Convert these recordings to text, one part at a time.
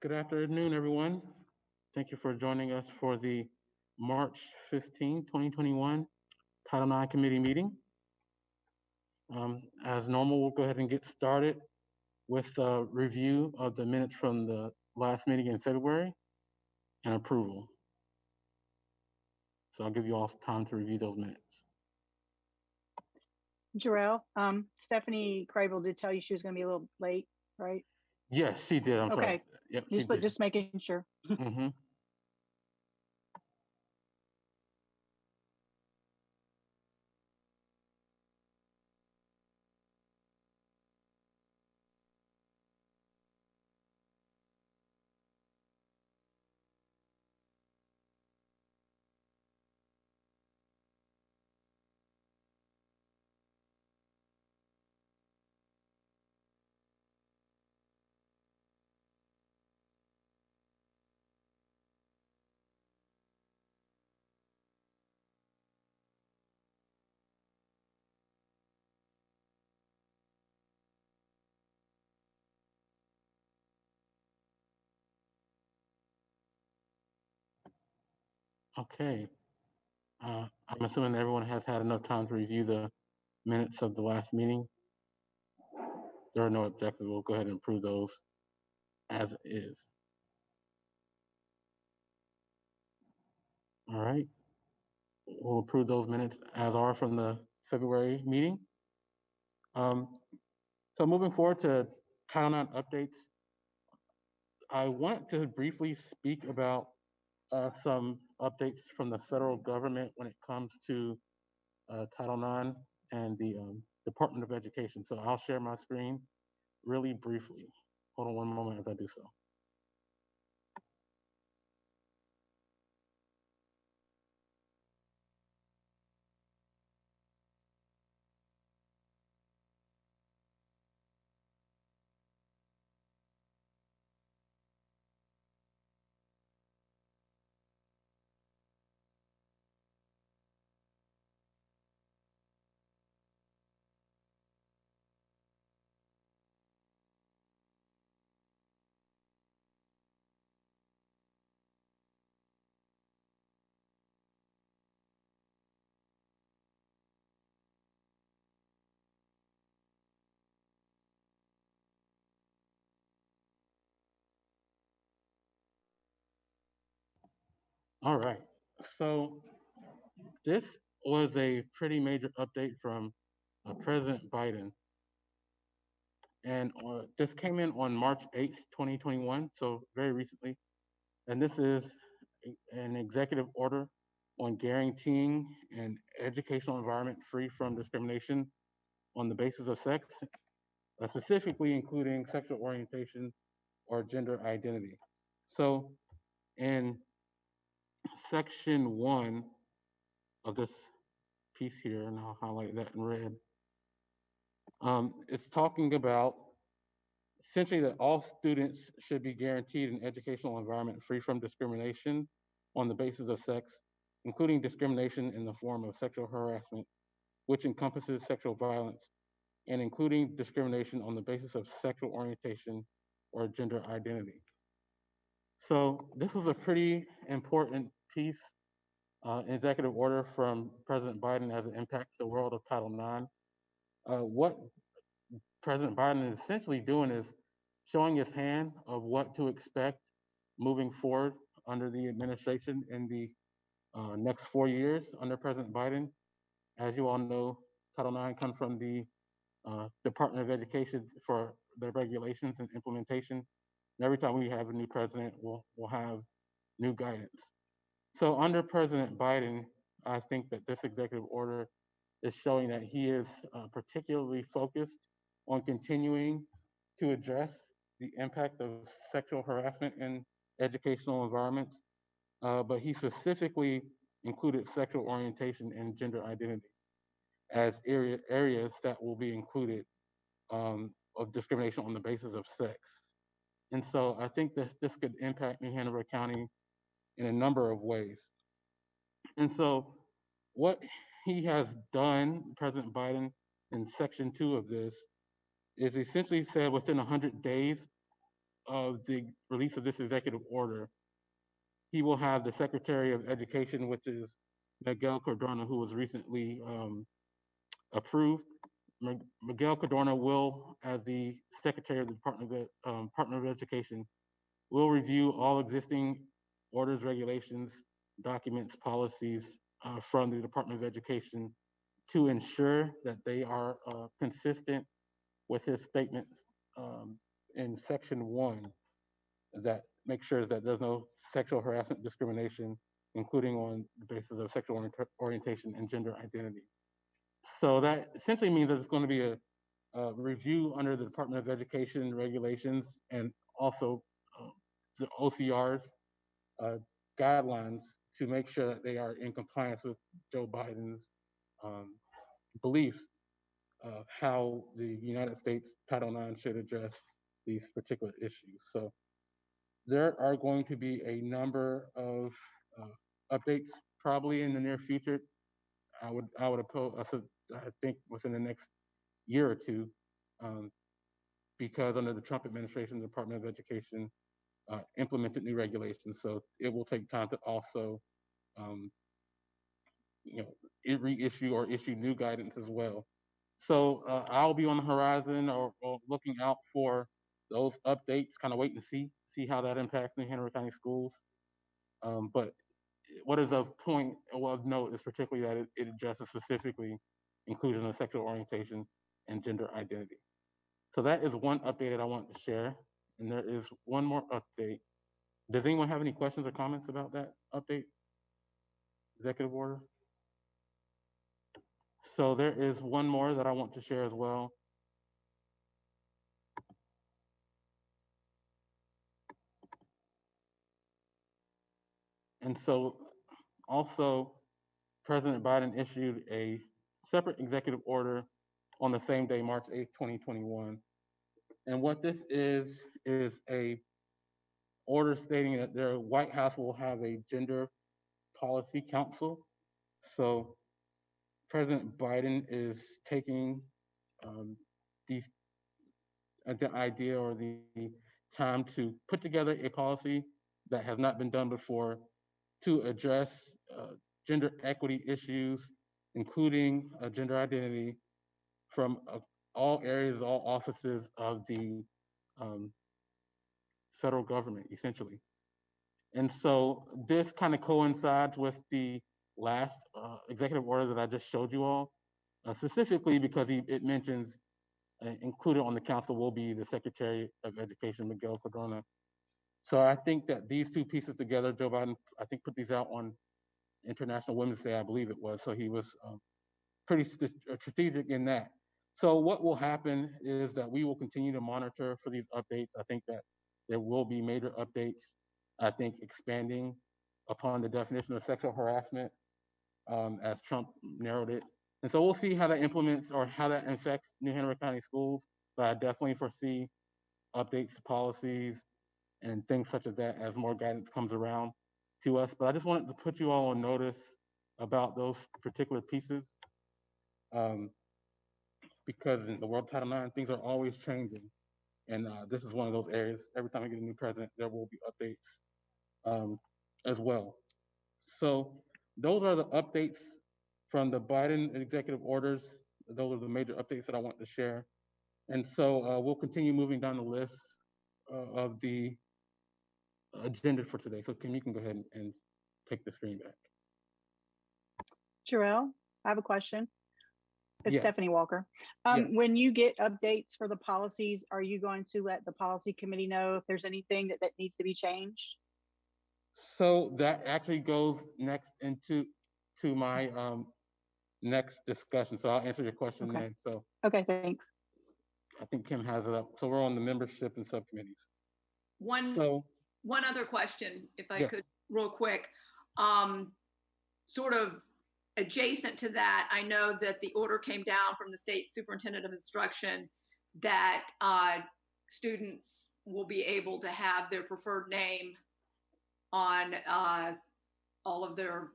Good afternoon, everyone. Thank you for joining us for the March 15, 2021 Title IX Committee meeting. As normal, we'll go ahead and get started with a review of the minutes from the last meeting in February and approval. So I'll give you all time to review those minutes. Jarrell, Stephanie Crable did tell you she was going to be a little late, right? Yes, she did. I'm sorry. Okay. Yep, she did. Just making sure. Mm-hmm. Okay. I'm assuming everyone has had enough time to review the minutes of the last meeting. There are no objections. We'll go ahead and approve those as is. All right. We'll approve those minutes as are from the February meeting. So moving forward to Title IX updates, I want to briefly speak about some updates from the federal government when it comes to Title IX and the Department of Education. So I'll share my screen really briefly. Hold on one moment as I do so. All right. So this was a pretty major update from President Biden. And this came in on March 8th, 2021, so very recently. And this is an executive order on guaranteeing an educational environment free from discrimination on the basis of sex, specifically including sexual orientation or gender identity. So in section 1 of this piece here, and I'll highlight that in red, it's talking about essentially that all students should be guaranteed an educational environment free from discrimination on the basis of sex, including discrimination in the form of sexual harassment, which encompasses sexual violence, and including discrimination on the basis of sexual orientation or gender identity. So this was a pretty important piece, executive order from President Biden as it impacts the world of Title IX. What President Biden is essentially doing is showing his hand of what to expect moving forward under the administration in the next 4 years under President Biden. As you all know, Title IX comes from the Department of Education for the regulations and implementation. And every time we have a new president, we'll have new guidance. So under President Biden, I think that this executive order is showing that he is particularly focused on continuing to address the impact of sexual harassment in educational environments, but he specifically included sexual orientation and gender identity as areas that will be included of discrimination on the basis of sex. And so I think that this could impact New Hanover County in a number of ways. And so what he has done, President Biden, in section 2 of this, is essentially said within 100 days of the release of this executive order, he will have the Secretary of Education, which is Miguel Cardona, who was recently approved. Miguel Cardona will, as the Secretary of the Department of Education, will review all existing orders, regulations, documents, policies from the Department of Education to ensure that they are consistent with his statements in Section 1 that make sure that there's no sexual harassment, discrimination, including on the basis of sexual orientation and gender identity. So that essentially means that it's going to be a review under the Department of Education regulations and also the OCR's guidelines to make sure that they are in compliance with Joe Biden's beliefs of how the United States Title IX should address these particular issues. So there are going to be a number of updates probably in the near future. I think within the next year or two, because under the Trump administration, the Department of Education implemented new regulations. So it will take time to also, reissue or issue new guidance as well. So I'll be on the horizon or looking out for those updates, kind of wait and see how that impacts New Hanover County schools. But what is of point of note is particularly that it addresses specifically inclusion of sexual orientation and gender identity. So that is one update that I want to share. And there is one more update. Does anyone have any questions or comments about that update? Executive order? So there is one more that I want to share as well. And so also, President Biden issued a separate executive order on the same day, March 8th, 2021. And what this is a order stating that the White House will have a gender policy council. So President Biden is taking the idea or the time to put together a policy that has not been done before to address gender equity issues, including gender identity, from all areas, all offices of the federal government, essentially. And so this kind of coincides with the last executive order that I just showed you all, specifically because it mentions included on the council will be the Secretary of Education, Miguel Cardona. So I think that these two pieces together, Joe Biden, I think, put these out on International Women's Day, I believe it was. So he was pretty strategic in that. So what will happen is that we will continue to monitor for these updates. I think that there will be major updates, I think, expanding upon the definition of sexual harassment as Trump narrowed it. And so we'll see how that implements or how that affects New Hanover County schools. But I definitely foresee updates to policies and things such as that as more guidance comes around to us. But I just wanted to put you all on notice about those particular pieces because in the world of Title IX, things are always changing. And this is one of those areas. Every time I get a new president, there will be updates as well. So those are the updates from the Biden executive orders. Those are the major updates that I want to share. And so we'll continue moving down the list of the agenda for today. So Kim, you can go ahead and take the screen back. Jarrell, I have a question. It's Yes. Stephanie Walker. Yes. When you get updates for the policies, are you going to let the policy committee know if there's anything that needs to be changed? So that actually goes next into my next discussion. So I'll answer your question then. So okay, thanks. I think Kim has it up. So we're on the membership and subcommittees. One other question, if I could, real quick. Sort of adjacent to that, I know that the order came down from the state superintendent of instruction that students will be able to have their preferred name on all of their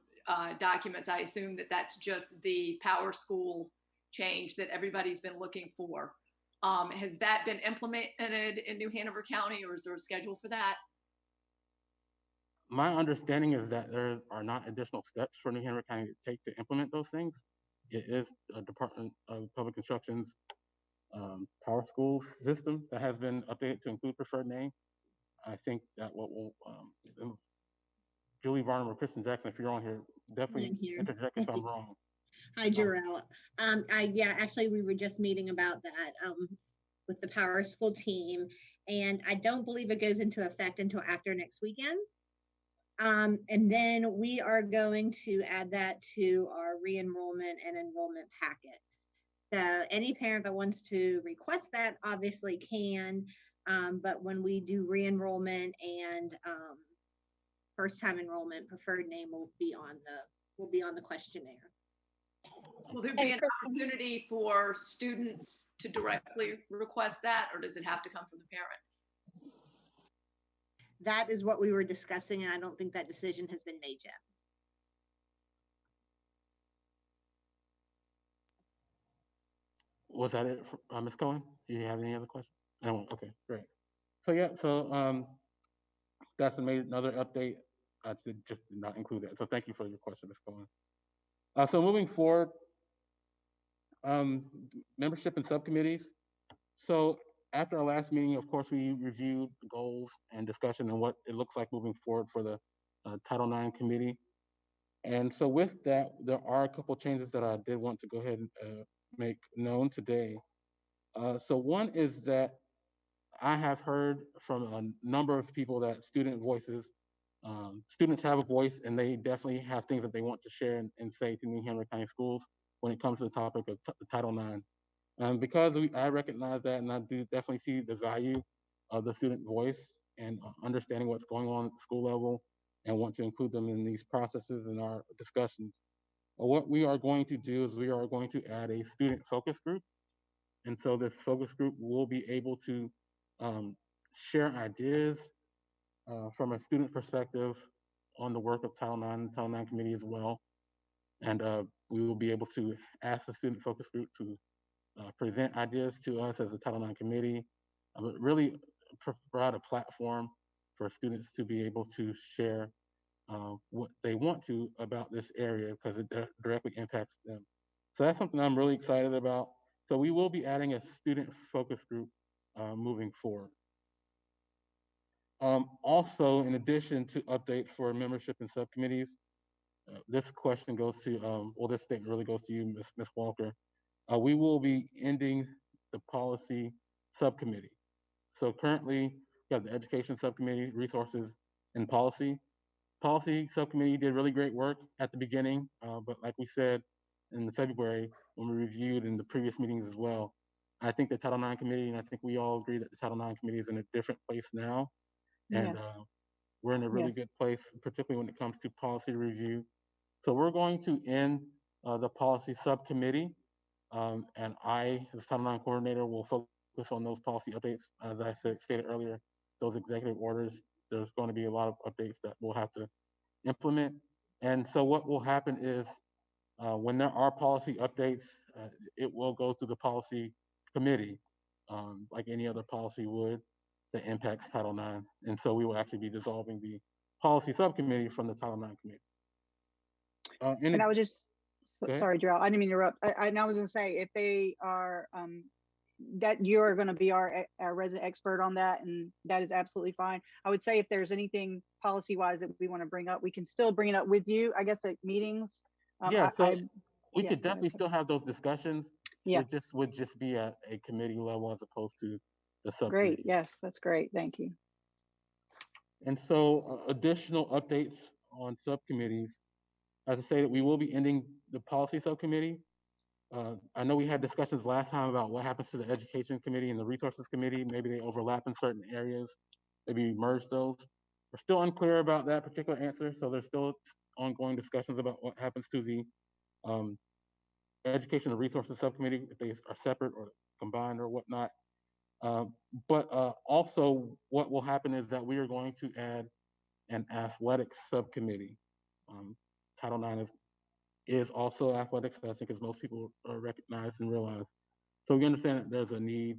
documents. I assume that that's just the Power School change that everybody's been looking for. Has that been implemented in New Hanover County, or is there a schedule for that? My understanding is that there are not additional steps for New Hanover County to take to implement those things. It is a Department of Public Instruction's power school system that has been updated to include preferred name. I think that what will, Julie Varnum or Kristen Jackson, if you're on here, definitely I'm here. interject if I'm wrong. Hi, Jarrell. Yeah, actually, we were just meeting about that with the Power School team, and I don't believe it goes into effect until after next weekend. And then we are going to add that to our re-enrollment and enrollment packets. So any parent that wants to request that obviously can, but when we do re-enrollment and first-time enrollment, preferred name will be on the questionnaire. Will there be an opportunity for students to directly request that, or does it have to come from the parent? That is what we were discussing, and I don't think that decision has been made yet. Was that it, Ms. Cohen? Do you have any other questions? No. Okay, great. So yeah, so that's another update. I just did not include that. So thank you for your question, Ms. Cohen. So moving forward, membership in subcommittees. So after our last meeting, of course, we reviewed the goals and discussion and what it looks like moving forward for the Title IX committee. And so with that, there are a couple changes that I did want to go ahead and make known today. So one is that I have heard from a number of people that students have a voice, and they definitely have things that they want to share and say to New Hanover County Schools when it comes to the topic of Title IX. Because I recognize that, and I do definitely see the value of the student voice and understanding what's going on at the school level, and want to include them in these processes and our discussions. What we are going to do is we are going to add a student focus group. And so this focus group will be able to share ideas from a student perspective on the work of Title IX and Title IX committee as well. And we will be able to ask the student focus group to present ideas to us as a Title IX committee, but really provide a platform for students to be able to share what they want to about this area, because it directly impacts them. So that's something I'm really excited about. So we will be adding a student focus group moving forward. Also, in addition to updates for membership in subcommittees, this question goes to, this statement really goes to you, Ms. Walker. We will be ending the policy subcommittee. So currently, we have the education subcommittee, resources, and policy. Policy subcommittee did really great work at the beginning, but like we said in February, when we reviewed in the previous meetings as well, I think the Title IX committee, and I think we all agree that the Title IX committee is in a different place now. And Yes. we're in a really Yes. good place, particularly when it comes to policy review. So we're going to end the policy subcommittee, and I, as Title IX coordinator, will focus on those policy updates. As I stated earlier, those executive orders, there's going to be a lot of updates that we'll have to implement. And so what will happen is when there are policy updates, it will go to the policy committee, like any other policy would that impacts Title IX. And so we will actually be dissolving the policy subcommittee from the Title IX committee. And I would just, ahead. sorry, Darrell, I didn't mean to interrupt. And I was going to say, if they are, that you are going to be our resident expert on that, and that is absolutely fine. I would say if there's anything policy-wise that we want to bring up, we can still bring it up with you, I guess, at meetings. Yeah, so we yeah, could definitely still have those discussions. Yeah. It just would just be at a committee level as opposed to the subcommittee. Great. Yes, that's great. Thank you. And so additional updates on subcommittees. As I say, we will be ending the policy subcommittee. I know we had discussions last time about what happens to the education committee and the resources committee. Maybe they overlap in certain areas. Maybe we merge those. We're still unclear about that particular answer. So there's still ongoing discussions about what happens to the education and resources subcommittee, if they are separate or combined or whatnot. But also what will happen is that we are going to add an athletics subcommittee. Title IX is also athletics, I think, as most people recognize and realize. So we understand that there's a need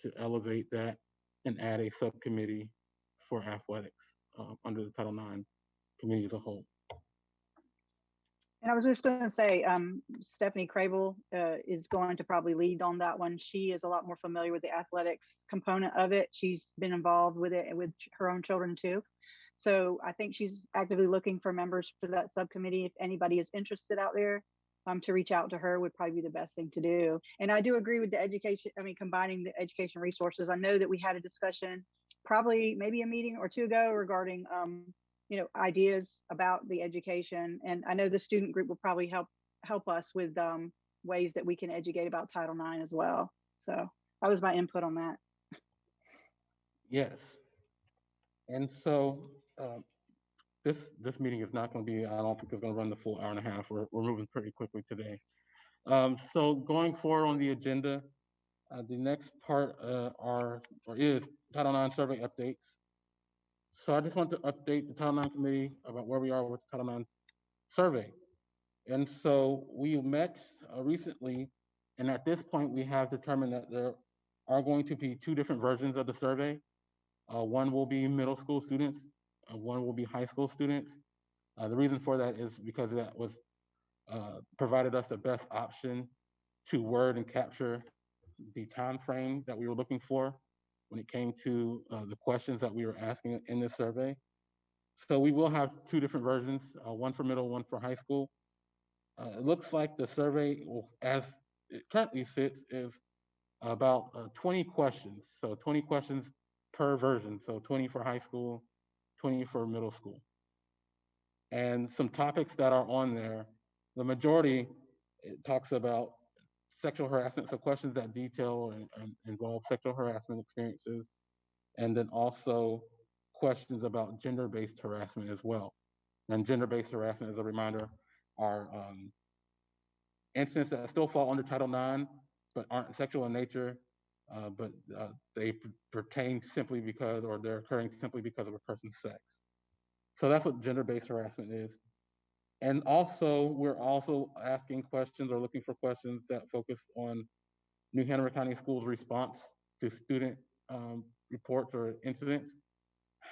to elevate that and add a subcommittee for athletics under the Title IX committee as a whole. And I was just going to say, Stephanie Crable is going to probably lead on that one. She is a lot more familiar with the athletics component of it. She's been involved with it with her own children too. So I think she's actively looking for members for that subcommittee. If anybody is interested out there, to reach out to her would probably be the best thing to do. And I do agree with the education, combining the education resources. I know that we had a discussion probably maybe a meeting or two ago regarding ideas about the education. And I know the student group will probably help us with ways that we can educate about Title IX as well. So that was my input on that. Yes. And so this meeting is not going to be, I don't think it's going to run the full hour and a half. We're moving pretty quickly today. So going forward on the agenda, the next part is Title IX survey updates. So I just want to update the Title IX committee about where we are with the Title IX survey. And so we met recently, and at this point we have determined that there are going to be two different versions of the survey. One will be middle school students, one will be high school students. The reason for that is because that was provided us the best option to word and capture the time frame that we were looking for when it came to the questions that we were asking in this survey. So we will have two different versions, one for middle, one for high school. It looks like the survey, as it currently sits, is about 20 questions. So 20 questions per version. So 20 for high school, 20 for middle school. And some topics that are on there, the majority, it talks about sexual harassment, so questions that detail and involve sexual harassment experiences, and then also questions about gender-based harassment as well. And gender-based harassment, as a reminder, are incidents that still fall under Title IX, but aren't sexual in nature, but they pertain simply because, or they're occurring simply because of a person's sex. So that's what gender-based harassment is. And also, we're also asking questions or looking for questions that focus on New Hanover County Schools' response to student reports or incidents,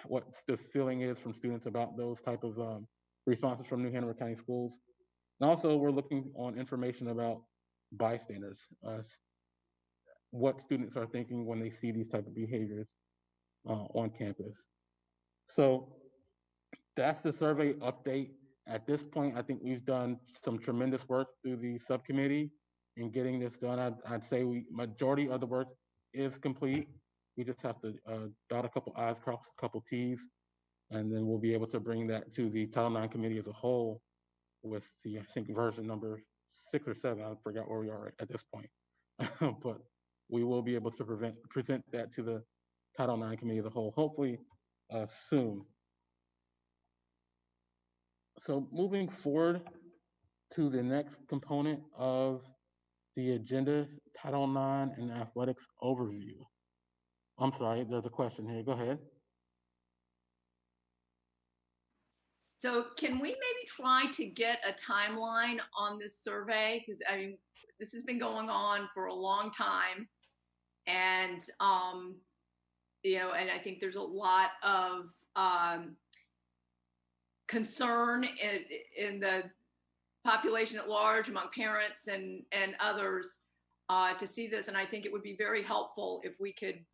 what the feeling is from students about those type of responses from New Hanover County Schools. And also, we're looking on information about bystanders, what students are thinking when they see these type of behaviors on campus. So that's the survey update. At this point, I think we've done some tremendous work through the subcommittee in getting this done. I'd say majority of the work is complete. We just have to dot a couple I's, cross a couple T's, and then we'll be able to bring that to the Title IX committee as a whole with the, I think, version number 6 or 7. I forgot where we are at this point. But we will be able to present that to the Title IX committee as a whole, hopefully soon. So moving forward to the next component of the agenda, Title IX and athletics overview. I'm sorry, there's a question here. Go ahead. So can we maybe try to get a timeline on this survey? Because I mean, this has been going on for a long time. And, and I think there's a lot of concern in the population at large, among parents and others, to see this. And I think it would be very helpful if we could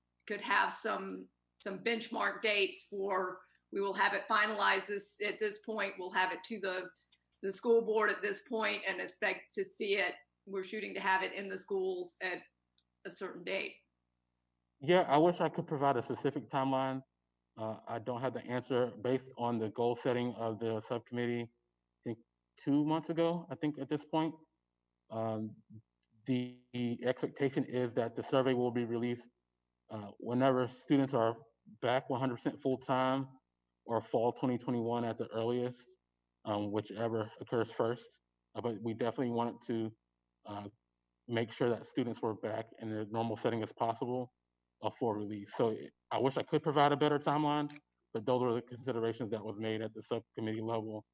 have some benchmark dates for, we will have it finalized at this point, we'll have it to the school board at this point and expect to see it. We're shooting to have it in the schools at a certain date. Yeah, I wish I could provide a specific timeline. I don't have the answer based on the goal setting of the subcommittee, I think 2 months ago, I think at this point. The expectation is that the survey will be released whenever students are back 100% full-time or fall 2021 at the earliest, whichever occurs first. But we definitely wanted to make sure that students were back in their normal setting as possible for release. So I wish I could provide a better timeline, but those were the considerations that was made at the subcommittee level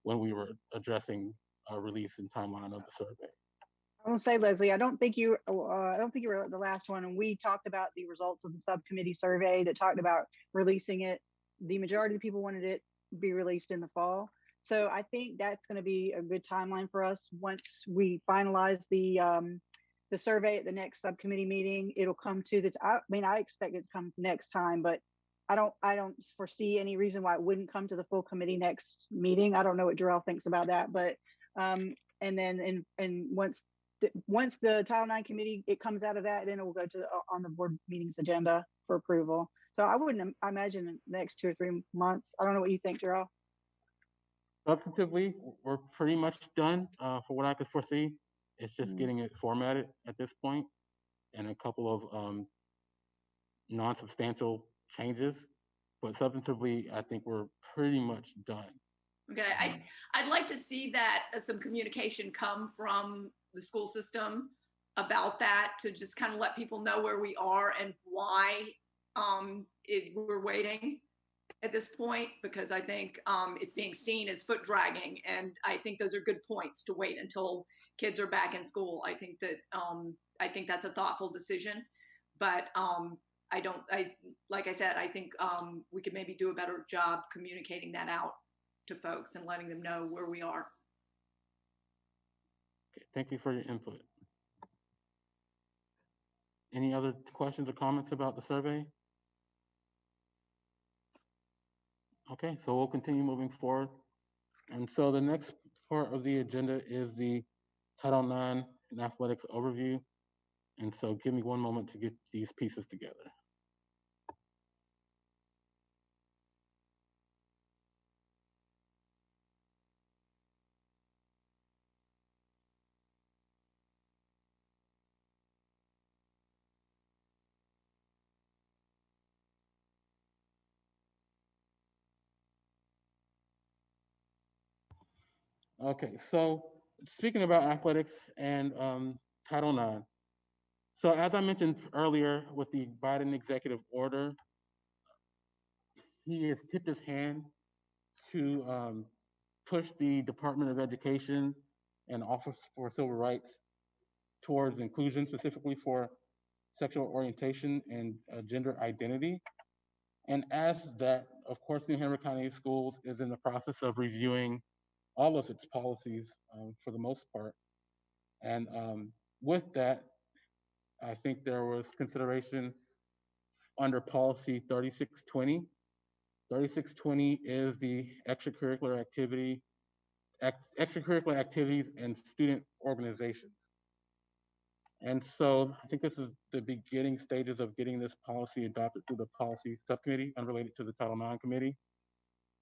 when we were addressing release and timeline of the survey. I will say, Leslie, I don't think you were at the last one, and we talked about the results of the subcommittee survey that talked about releasing it. The majority of the people wanted it be released in the fall. So I think that's going to be a good timeline for us. Once we finalize the survey at the next subcommittee meeting, it'll come to the, I mean, I expect it to come next time, but I don't foresee any reason why it wouldn't come to the full committee next meeting. I don't know what Jarrell thinks about that, but and then once the Title IX committee, it comes out of that, then it will go to on the board meetings agenda for approval. So I wouldn't imagine in the next 2 or 3 months. I don't know what you think, Jarrell. Substantively, we're pretty much done for what I could foresee. It's just getting it formatted at this point, and a couple of non-substantial changes. But substantively, I think we're pretty much done. Okay, I'd like to see that some communication come from the school system about that, to just kind of let people know where we are and why we're waiting at this point, because I think it's being seen as foot dragging, and I think those are good points to wait until kids are back in school. I think that's a thoughtful decision, but like I said, I think we could maybe do a better job communicating that out to folks and letting them know where we are. Okay, thank you for your input. Any other questions or comments about the survey? Okay, so we'll continue moving forward. And so the next part of the agenda is the Title IX and athletics overview. And so give me one moment to get these pieces together. Okay, so speaking about athletics and Title IX. So as I mentioned earlier with the Biden executive order, he has tipped his hand to push the Department of Education and Office for Civil Rights towards inclusion, specifically for sexual orientation and gender identity. And as that, of course, New Hanover County Schools is in the process of reviewing all of its policies for the most part. And with that, I think there was consideration under policy 3620. 3620 is the extracurricular activities and student organizations. And so I think this is the beginning stages of getting this policy adopted through the policy subcommittee unrelated to the Title IX committee.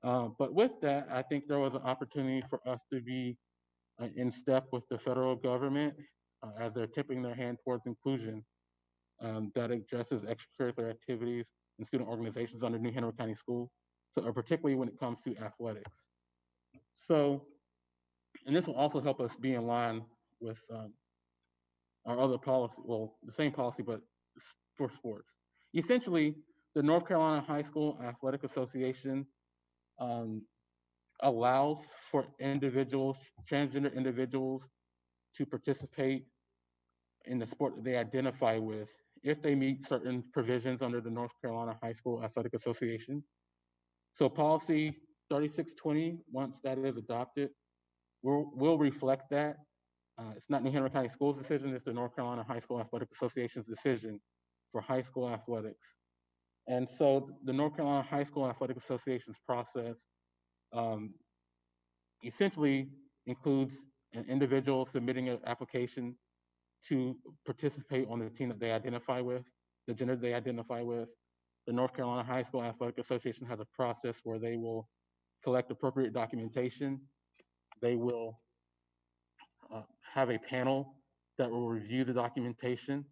But with that, I think there was an opportunity for us to be in step with the federal government as they're tipping their hand towards inclusion that addresses extracurricular activities and student organizations under New Hanover County Schools, so particularly when it comes to athletics. So, and this will also help us be in line with our other policy, well, the same policy, but for sports. Essentially, the North Carolina High School Athletic Association allows for individuals, transgender individuals, to participate in the sport that they identify with if they meet certain provisions under the North Carolina High School Athletic Association. So policy 3620, once that is adopted, will reflect that. It's not New Hanover County Schools' decision, it's the North Carolina High School Athletic Association's decision for high school athletics. And so the North Carolina High School Athletic Association's process essentially includes an individual submitting an application to participate on the team that they identify with, the gender they identify with. The North Carolina High School Athletic Association has a process where they will collect appropriate documentation. They will have a panel that will review the documentation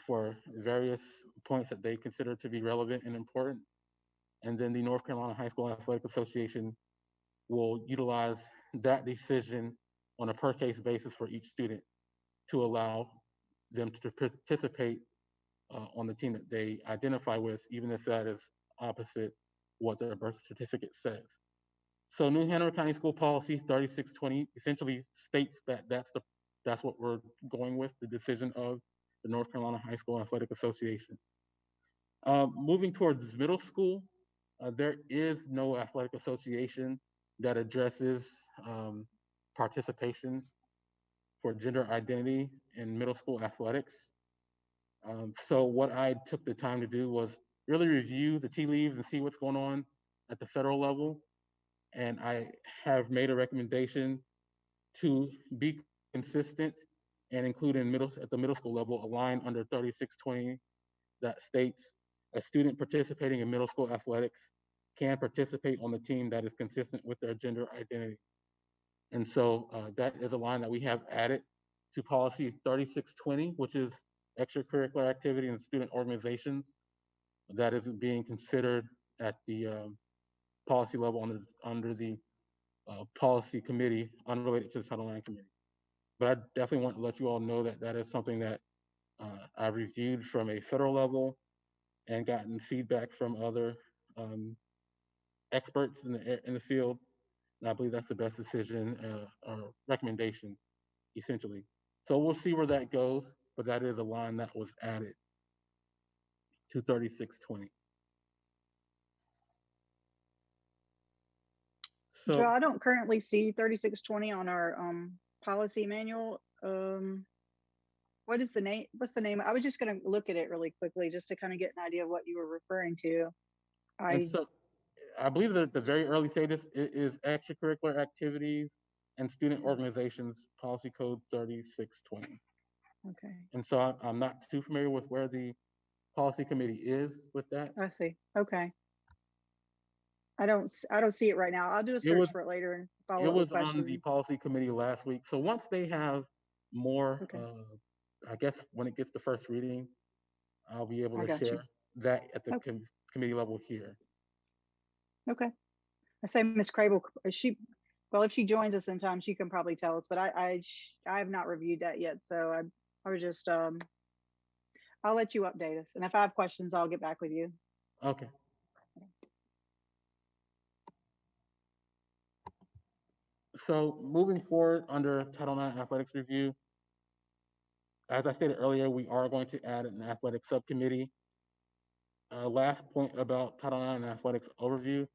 for various points that they consider to be relevant and important. And then the North Carolina High School Athletic Association will utilize that decision on a per case basis for each student to allow them to participate on the team that they identify with, even if that is opposite what their birth certificate says. So New Hanover County School Policy 3620 essentially states that that's the that's what we're going with, the decision of the North Carolina High School Athletic Association. Moving towards middle school, there is no athletic association that addresses participation for gender identity in middle school athletics. So what I took the time to do was really review the tea leaves and see what's going on at the federal level. And I have made a recommendation to be consistent and include at the middle school level a line under 3620 that states a student participating in middle school athletics can participate on the team that is consistent with their gender identity. And so that is a line that we have added to policy 3620, which is extracurricular activity and student organizations that is being considered at the policy level under the policy committee unrelated to the Title IX committee. But I definitely want to let you all know that that is something that I've reviewed from a federal level and gotten feedback from other experts in the field. And I believe that's the best decision or recommendation, essentially. So we'll see where that goes, but that is a line that was added to 3620. Joe, So I don't currently see 3620 on our policy manual. What is the name? What's the name? I was just going to look at it really quickly just to kind of get an idea of what you were referring to. I believe that the very early stages is extracurricular activities and student organizations policy code 3620. Okay. And so I'm not too familiar with where the policy committee is with that. I see. Okay. I don't see it right now. I'll do a search for it later and follow It up with was on the questions. policy committee last week. So once they have more, Okay. I guess when it gets to first reading, I'll be able I to got you. share that at the Okay. committee level here. Okay. I say Miss Crable, if she joins us in time, she can probably tell us, but I have not reviewed that yet. So I was just, I'll let you update us. And if I have questions, I'll get back with you. Okay. So moving forward under Title IX athletics review, as I stated earlier, we are going to add an athletic subcommittee. Last point about Title IX athletics overview,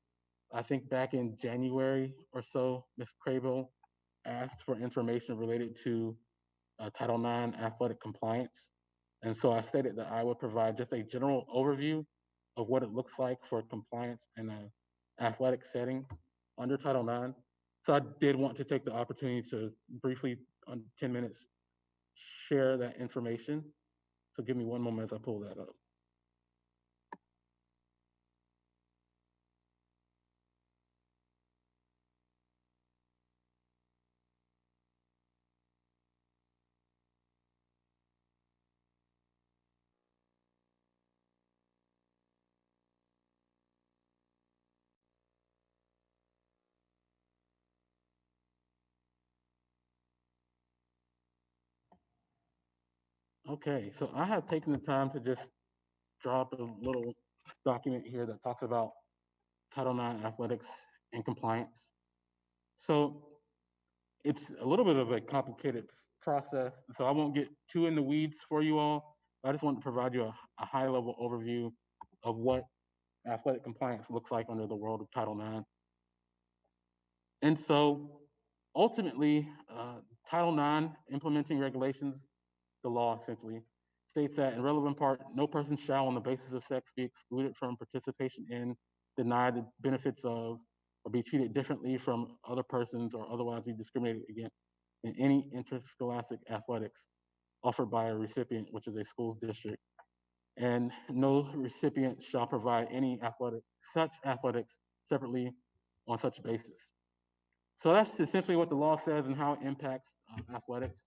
I think back in January or so, Ms. Crable asked for information related to Title IX athletic compliance. And so I stated that I would provide just a general overview of what it looks like for compliance in an athletic setting under Title IX. So I did want to take the opportunity to briefly, on 10 minutes, share that information. So give me one moment as I pull that up. Okay, so I have taken the time to just draw up a little document here that talks about Title IX athletics and compliance. So it's a little bit of a complicated process, so I won't get too in the weeds for you all. I just want to provide you a high-level overview of what athletic compliance looks like under the world of Title IX. And so ultimately, Title IX implementing regulations, the law essentially, states that in relevant part, no person shall on the basis of sex be excluded from participation in, denied the benefits of, or be treated differently from other persons or otherwise be discriminated against in any interscholastic athletics offered by a recipient, which is a school district. And no recipient shall provide any such athletics separately on such basis. So that's essentially what the law says and how it impacts athletics.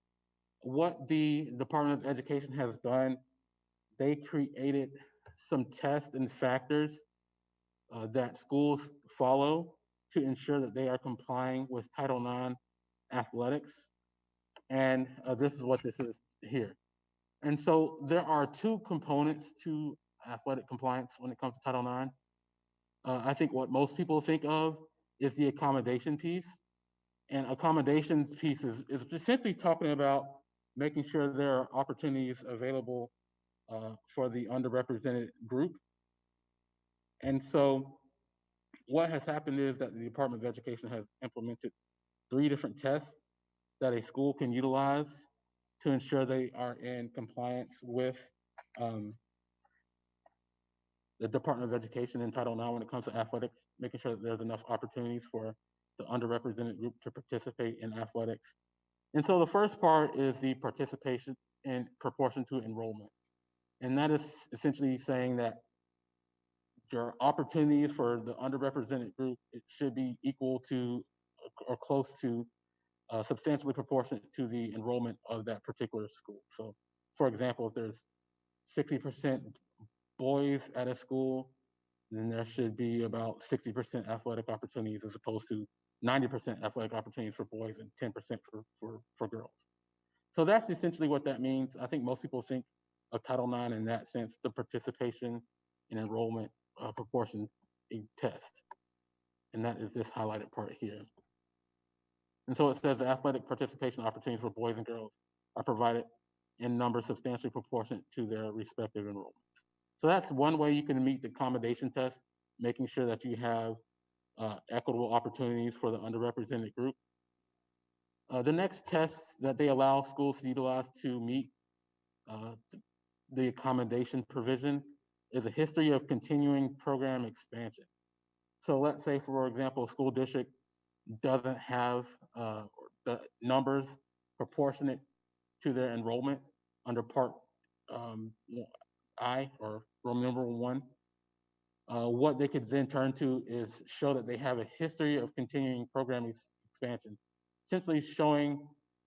What the Department of Education has done, they created some tests and factors that schools follow to ensure that they are complying with Title IX athletics. And this is what this is here. And so there are two components to athletic compliance when it comes to Title IX. I think what most people think of is the accommodation piece. And accommodations piece is essentially talking about making sure there are opportunities available for the underrepresented group. And so what has happened is that the Department of Education has implemented 3 different tests that a school can utilize to ensure they are in compliance with um, the Department of Education and Title IX when it comes to athletics, making sure that there's enough opportunities for the underrepresented group to participate in athletics. And so the first part is the participation in proportion to enrollment. And that is essentially saying that your opportunities for the underrepresented group, it should be equal to or close to substantially proportionate to the enrollment of that particular school. So for example, if there's 60% boys at a school, then there should be about 60% athletic opportunities as opposed to 90% athletic opportunities for boys and 10% for girls. So that's essentially what that means. I think most people think of Title IX in that sense, the participation and enrollment proportion test. And that is this highlighted part here. And so it says athletic participation opportunities for boys and girls are provided in numbers substantially proportionate to their respective enrollments. So that's one way you can meet the accommodation test, making sure that you have equitable opportunities for the underrepresented group. The next test that they allow schools to utilize to meet the accommodation provision is a history of continuing program expansion. So let's say, for example, a school district doesn't have the numbers proportionate to their enrollment under Part I or Roman numeral 1. What they could then turn to is show that they have a history of continuing program expansion, essentially showing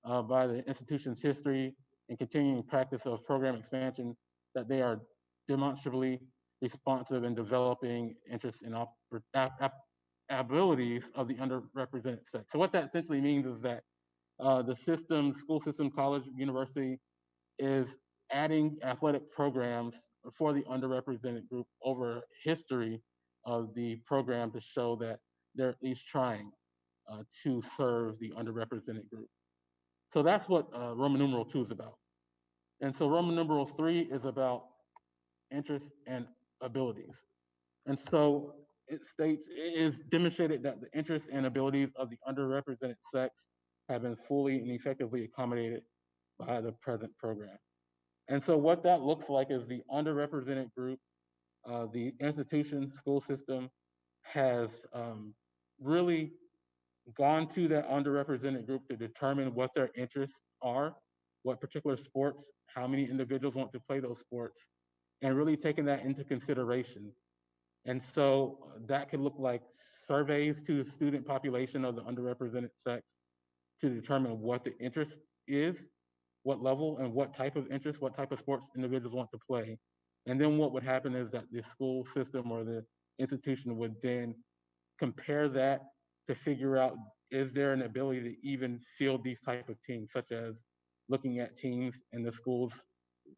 by the institution's history and continuing practice of program expansion that they are demonstrably responsive in developing interests and abilities of the underrepresented sex. So what that essentially means is that the system, school system, college, university is adding athletic programs for the underrepresented group over history of the program to show that they're at least trying to serve the underrepresented group. So that's what Roman numeral 2 is about. And so Roman numeral 3 is about interests and abilities. And so it states it is demonstrated that the interests and abilities of the underrepresented sex have been fully and effectively accommodated by the present program. And so what that looks like is the underrepresented group, the institution, school system has really gone to that underrepresented group to determine what their interests are, what particular sports, how many individuals want to play those sports, and really taking that into consideration. And so that could look like surveys to the student population of the underrepresented sex to determine what the interest is, what level and what type of interest, what type of sports individuals want to play. And then what would happen is that the school system or the institution would then compare that to figure out, is there an ability to even field these type of teams, such as looking at teams in the school's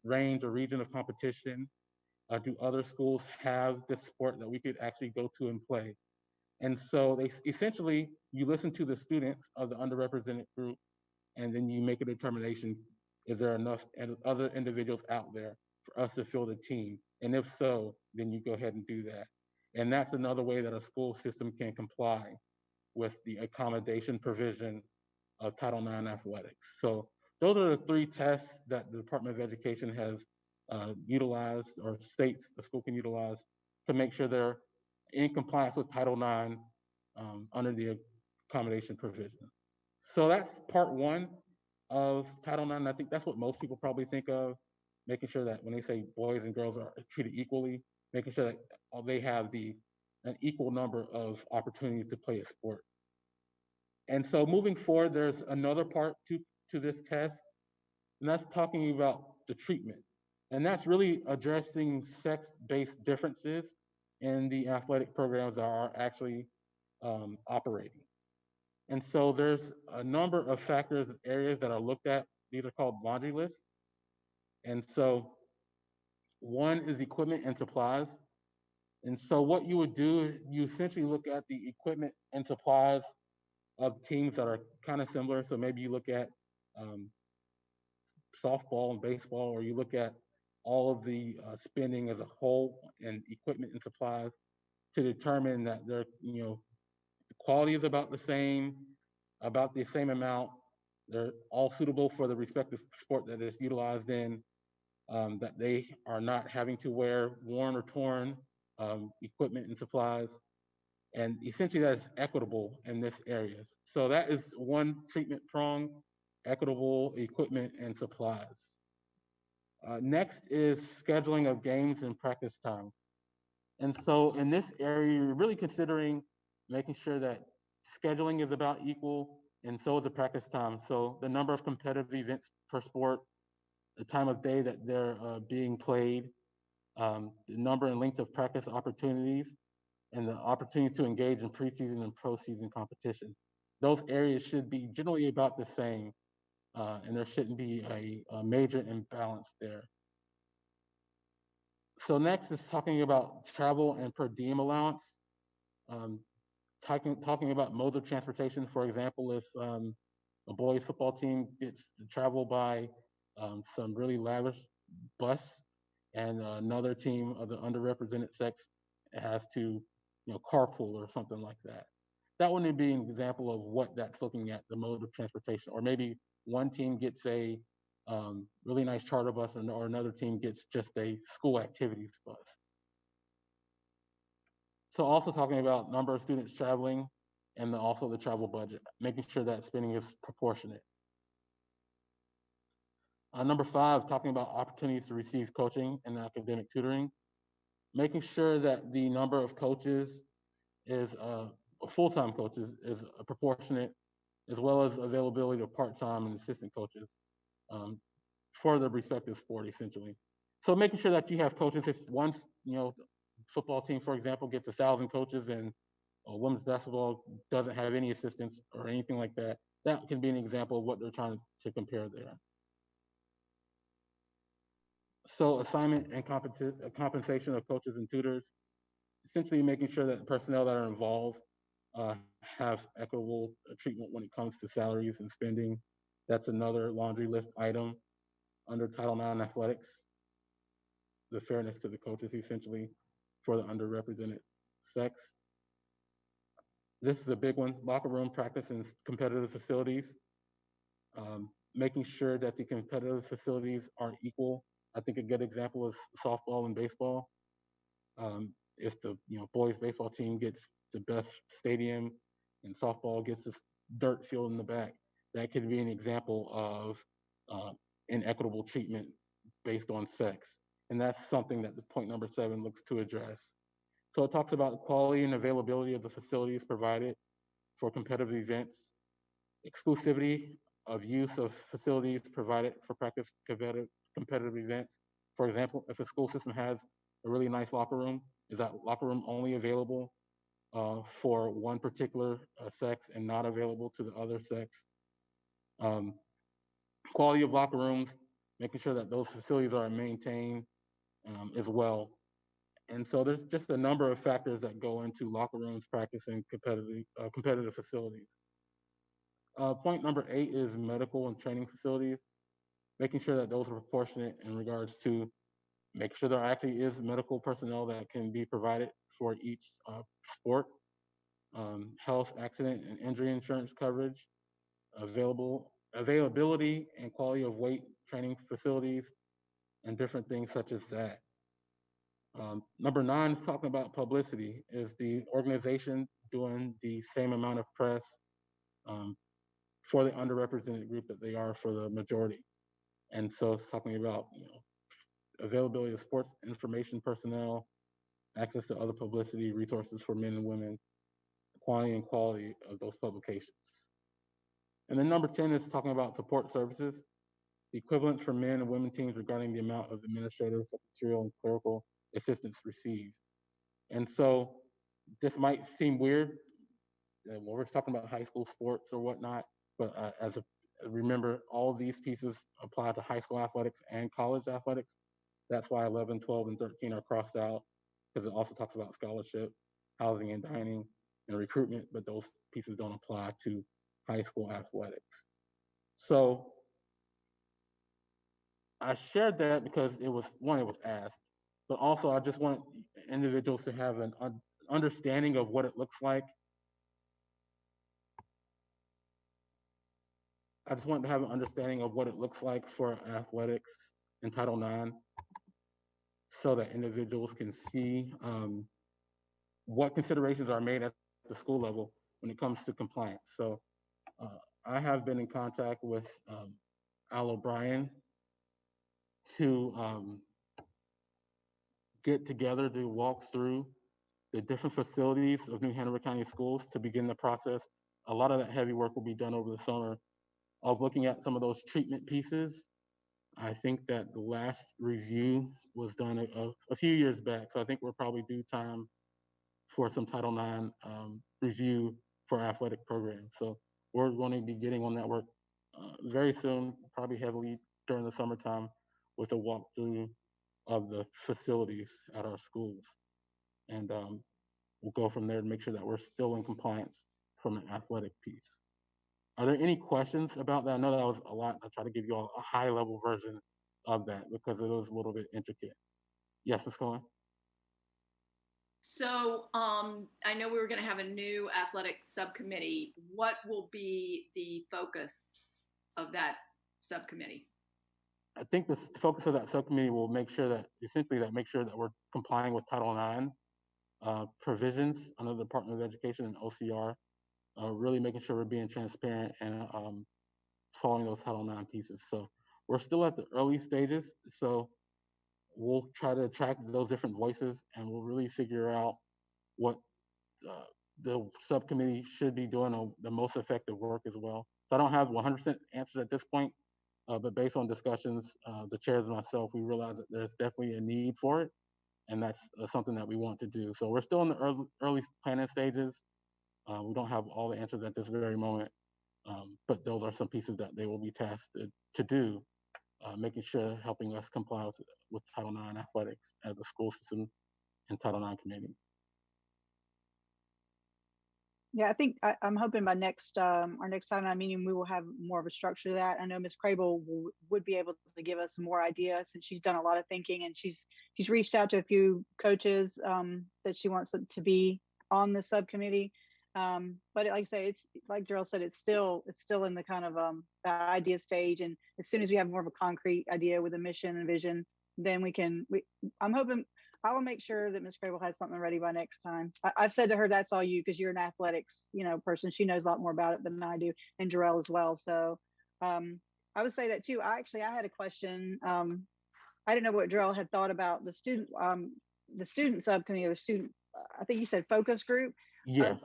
range or region of competition. Do other schools have this sport that we could actually go to and play? And so they essentially, you listen to the students of the underrepresented group, and then you make a determination, is there enough other individuals out there for us to field a team? And if so, then you go ahead and do that. And that's another way that a school system can comply with the accommodation provision of Title IX athletics. So those are the 3 tests that the Department of Education has utilized, or states the school can utilize, to make sure they're in compliance with Title IX under the accommodation provision. So that's part 1 of Title IX. I think that's what most people probably think of, making sure that when they say boys and girls are treated equally, making sure that they have an equal number of opportunities to play a sport. And so moving forward, there's another part to this test, and that's talking about the treatment. And that's really addressing sex-based differences in the athletic programs that are actually operating. And so there's a number of factors, areas that are looked at. These are called laundry lists. And so one is equipment and supplies. And so what you would do, you essentially look at the equipment and supplies of teams that are kind of similar. So maybe you look at softball and baseball, or you look at all of the spending as a whole and equipment and supplies to determine that they're, the quality is about the same amount. They're all suitable for the respective sport that is utilized in, that they are not having to wear worn or torn equipment and supplies. And essentially that is equitable in this area. So that is one treatment prong, equitable equipment and supplies. Next is scheduling of games and practice time. And so in this area, you're really considering making sure that scheduling is about equal, and so is the practice time. So the number of competitive events per sport, the time of day that they're being played, the number and length of practice opportunities, and the opportunity to engage in preseason and postseason competition. Those areas should be generally about the same, and there shouldn't be a major imbalance there. So next is talking about travel and per diem allowance. Um, talking about modes of transportation, for example, if a boys football team gets to travel by some really lavish bus, and another team of the underrepresented sex has to, carpool or something like that. That wouldn't be an example of what that's looking at, the mode of transportation. Or maybe one team gets a really nice charter bus, or another team gets just a school activities bus. So also talking about number of students traveling, and also the travel budget, making sure that spending is proportionate. Number 5, talking about opportunities to receive coaching and academic tutoring, making sure that the number of coaches is full-time coaches is proportionate, as well as availability of part-time and assistant coaches for the respective sport, essentially. So making sure that you have coaches. If once, football team, for example, gets 1,000 coaches, and women's basketball doesn't have any assistants or anything like that, that can be an example of what they're trying to compare there. So assignment and compensation of coaches and tutors, essentially making sure that the personnel that are involved have equitable treatment when it comes to salaries and spending. That's another laundry list item under Title IX athletics, the fairness to the coaches, essentially, for the underrepresented sex. This is a big one: locker room practice and competitive facilities. Making sure that the competitive facilities are equal. I think a good example is softball and baseball. If the boys baseball team gets the best stadium and softball gets this dirt field in the back, that could be an example of inequitable treatment based on sex. And that's something that the point number 7 looks to address. So it talks about the quality and availability of the facilities provided for competitive events, exclusivity of use of facilities provided for practice competitive events. For example, if a school system has a really nice locker room, is that locker room only available for one particular sex and not available to the other sex? Quality of locker rooms, making sure that those facilities are maintained as well. And so there's just a number of factors that go into locker rooms, practice, and competitive facilities. Point number 8 is medical and training facilities, making sure that those are proportionate in regards to make sure there actually is medical personnel that can be provided for each sport. Health, accident, and injury insurance coverage, availability and quality of weight training facilities, and different things such as that. Number 9 is talking about publicity. Is the organization doing the same amount of press for the underrepresented group that they are for the majority? And so it's talking about availability of sports information personnel, access to other publicity resources for men and women, quantity and quality of those publications. And then number 10 is talking about support services, the equivalence for men and women teams regarding the amount of administrative, secretarial, and clerical assistance received. And so this might seem weird when we're talking about high school sports or whatnot, but remember, all of these pieces apply to high school athletics and college athletics. That's why 11, 12, and 13 are crossed out, because it also talks about scholarship, housing and dining, and recruitment, but those pieces don't apply to high school athletics. So I shared that because it was asked, but also I just want individuals to have an understanding of what it looks like. I just want to have an understanding of what it looks like for athletics in Title IX so that individuals can see what considerations are made at the school level when it comes to compliance. So I have been in contact with Al O'Brien to get together to walk through the different facilities of New Hanover County Schools to begin the process. A lot of that heavy work will be done over the summer of looking at some of those treatment pieces. I think that the last review was done a few years back, so I think we're probably due time for some Title IX review for athletic programs. So we're going to be getting on that work very soon, probably heavily during the summertime, with a walkthrough of the facilities at our schools. And we'll go from there to make sure that we're still in compliance from an athletic piece. Are there any questions about that? I know that was a lot. I try to give you all a high level version of that because it was a little bit intricate. Yes, Ms. Cohen? So I know we were going to have a new athletic subcommittee. What will be the focus of that subcommittee? I think the focus of that subcommittee will make sure that we're complying with Title IX provisions under the Department of Education and OCR, really making sure we're being transparent and following those Title IX pieces. So we're still at the early stages. So we'll try to attract those different voices and we'll really figure out what the subcommittee should be doing the most effective work as well. So I don't have 100% answers at this point, but based on discussions, the chairs and myself, we realize that there's definitely a need for it. And that's something that we want to do. So we're still in the early planning stages. We don't have all the answers at this very moment, but those are some pieces that they will be tasked to do, making sure helping us comply with Title IX athletics as a school system and Title IX committee. Yeah, I think I'm hoping by our next Title IX meeting, we will have more of a structure to that. I know Ms. Crable would be able to give us more ideas since she's done a lot of thinking and she's reached out to a few coaches that she wants to be on the subcommittee. But like I say, it's like Darrell said, it's still in the kind of the idea stage. And as soon as we have more of a concrete idea with a mission and vision, then I'm hoping I will make sure that Ms. Crable has something ready by next time. I've said to her, that's all you, because you're an athletics, person. She knows a lot more about it than I do, and Darrell as well. So I would say that too. I had a question. I didn't know what Darrell had thought about the student subcommittee or the student. I think you said focus group. Yes.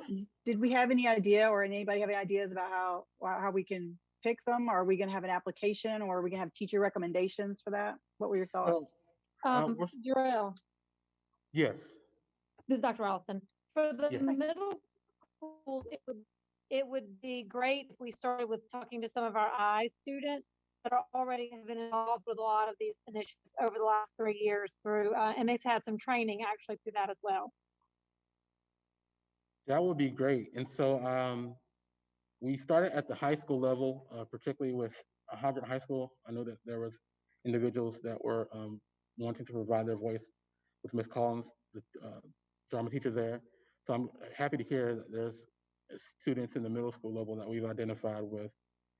Did we have any idea, or anybody have any ideas about how we can pick them? Are we going to have an application, or are we going to have teacher recommendations for that? What were your thoughts? Darrell. Yes. This is Dr. Allison. For the Yes. middle schools, it would be great if we started with talking to some of our I students that are already have been involved with a lot of these initiatives over the last 3 years through, and they've had some training actually through that as well. That would be great. And so we started at the high school level, particularly with Harvard High School. I know that there was individuals that were wanting to provide their voice with Ms. Collins, the drama teacher there. So I'm happy to hear that there's students in the middle school level that we've identified with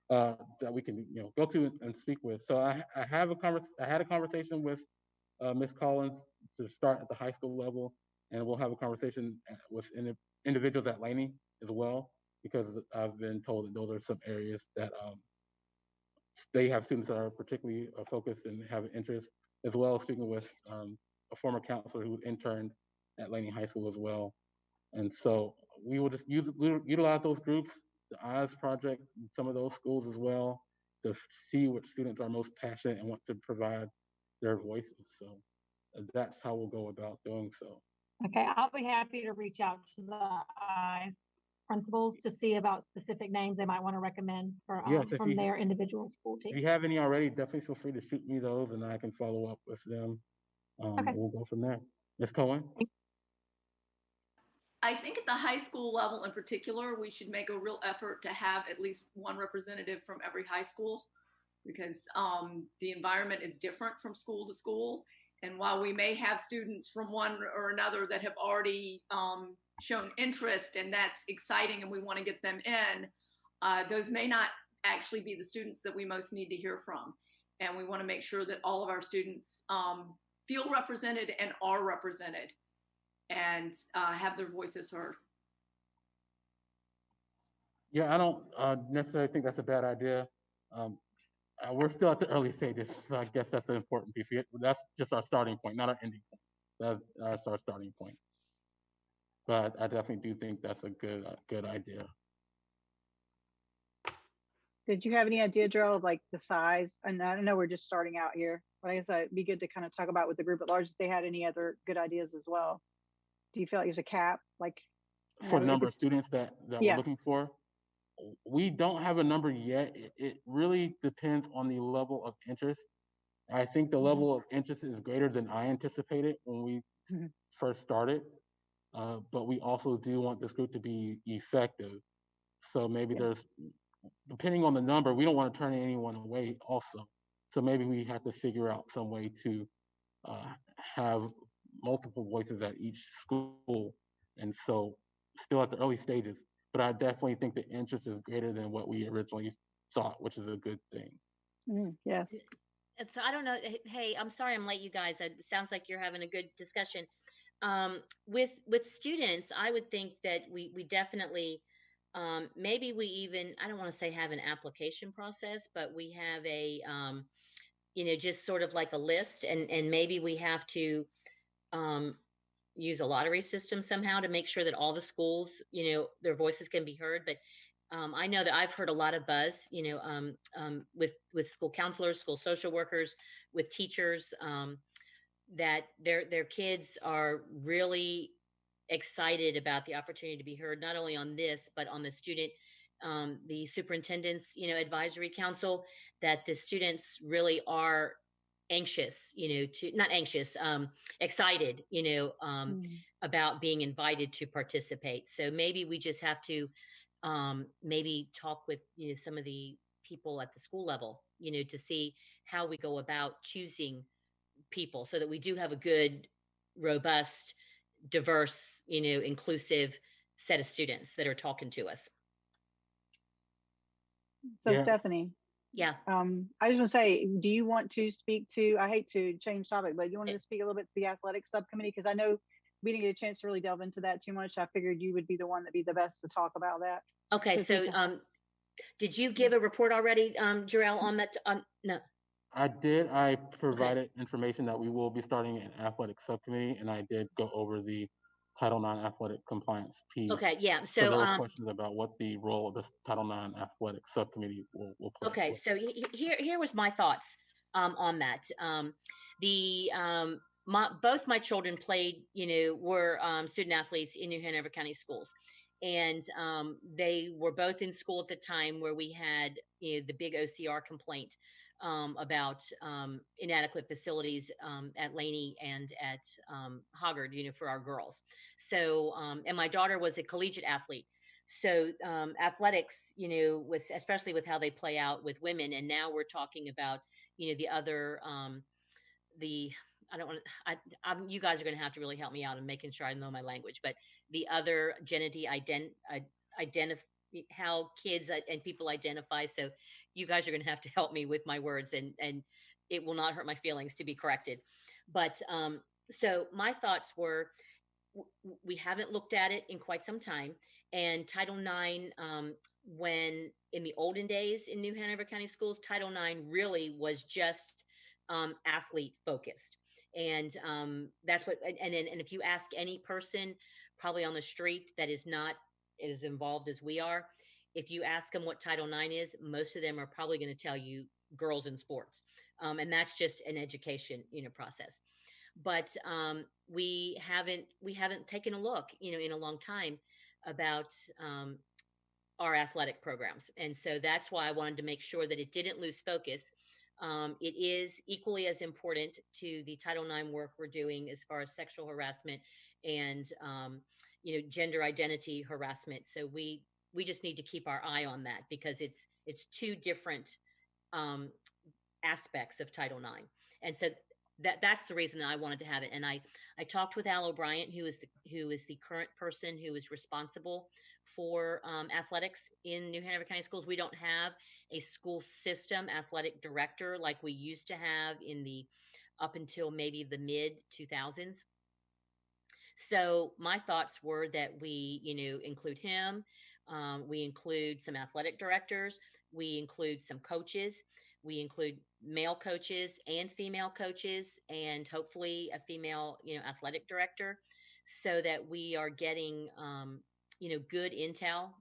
that we can go to and speak with. So I had a conversation with Ms. Collins to start at the high school level, and we'll have a conversation with individuals at Laney as well, because I've been told that those are some areas that they have students that are particularly focused and have an interest, as well as speaking with a former counselor who interned at Laney High School as well. And so we will just utilize those groups, the EYES Project, some of those schools as well, to see which students are most passionate and want to provide their voices. So that's how we'll go about doing so. Okay, I'll be happy to reach out to the EYES principals to see about specific names they might want to recommend for from their individual school team. If you have any already, definitely feel free to shoot me those and I can follow up with them. Okay. We'll go from there. Ms. Cohen? I think at the high school level in particular, we should make a real effort to have at least one representative from every high school, because the environment is different from school to school. And while we may have students from one or another that have already shown interest, and that's exciting and we want to get them in, those may not actually be the students that we most need to hear from. And we want to make sure that all of our students feel represented and are represented and have their voices heard. Yeah, I don't necessarily think that's a bad idea. We're still at the early stages, so I guess that's an important piece. That's just our starting point, not our ending point. That's our starting point. But I definitely do think that's a good idea. Did you have any idea, Joe, of like the size? And I know we're just starting out here, but I guess it'd be good to kind of talk about with the group at large if they had any other good ideas as well. Do you feel like there's a cap, like For the number of students that Yeah. we're looking for? We don't have a number yet. It really depends on the level of interest. I think the level of interest is greater than I anticipated when we Mhm. first started. But we also do want this group to be effective. So maybe Yeah. there's, depending on the number, we don't want to turn anyone away also. So maybe we have to figure out some way to have multiple voices at each school. And so still at the early stages, but I definitely think the interest is greater than what we originally thought, which is a good thing. Yes. And so I don't know. Hey, I'm sorry I'm late, you guys. It sounds like you're having a good discussion. With students, I would think that we definitely maybe we even, I don't want to say have an application process, but we have a just sort of like a list, and maybe we have to use a lottery system somehow to make sure that all the schools, their voices can be heard. But I know that I've heard a lot of buzz, with school counselors, school social workers, with teachers, that their kids are really excited about the opportunity to be heard, not only on this, but on the student, the superintendent's, advisory council, that the students really are anxious, not anxious, excited, about being invited to participate. So maybe we just have to maybe talk with, some of the people at the school level, to see how we go about choosing people so that we do have a good, robust, diverse, inclusive set of students that are talking to us. So Yeah. Stephanie, Yeah. I just want to say, do you want to speak to, I hate to change topic, but you want to speak a little bit to the athletic subcommittee? Because I know we didn't get a chance to really delve into that too much. I figured you would be the one that'd be the best to talk about that. Okay. So, did you give a report already, Jarrell, on that? No. I did. I provided information that we will be starting an athletic subcommittee, and I did go over the Title IX athletic compliance piece. Okay. Yeah. So there were questions about what the role of the Title IX athletic subcommittee will play. Okay. So here was my thoughts on that. Both my children played, were student athletes in New Hanover County schools. And they were both in school at the time where we had, the big OCR complaint about inadequate facilities at Laney and at Hoggard, for our girls. So, and my daughter was a collegiate athlete. So athletics, especially with how they play out with women. And now we're talking about, the other, you guys are going to have to really help me out in making sure I know my language, but the other how kids and people identify. So you guys are going to have to help me with my words, and it will not hurt my feelings to be corrected. But so my thoughts were, we haven't looked at it in quite some time. And Title IX, when in the olden days in New Hanover County schools, Title IX really was just athlete focused. And that's what, and if you ask any person probably on the street that is not as involved as we are, if you ask them what Title IX is, most of them are probably going to tell you girls in sports. And that's just an education, process. But we haven't taken a look, in a long time about our athletic programs. And so that's why I wanted to make sure that it didn't lose focus. It is equally as important to the Title IX work we're doing as far as sexual harassment and gender identity harassment. So we just need to keep our eye on that, because it's two different aspects of Title IX. And so that's the reason that I wanted to have it. And I talked with Al O'Brien, who is the current person who is responsible for athletics in New Hanover County Schools. We don't have a school system athletic director like we used to have up until maybe the mid 2000s. So my thoughts were that we, include him. We include some athletic directors. We include some coaches. We include male coaches and female coaches, and hopefully a female, athletic director, so that we are getting, good intel,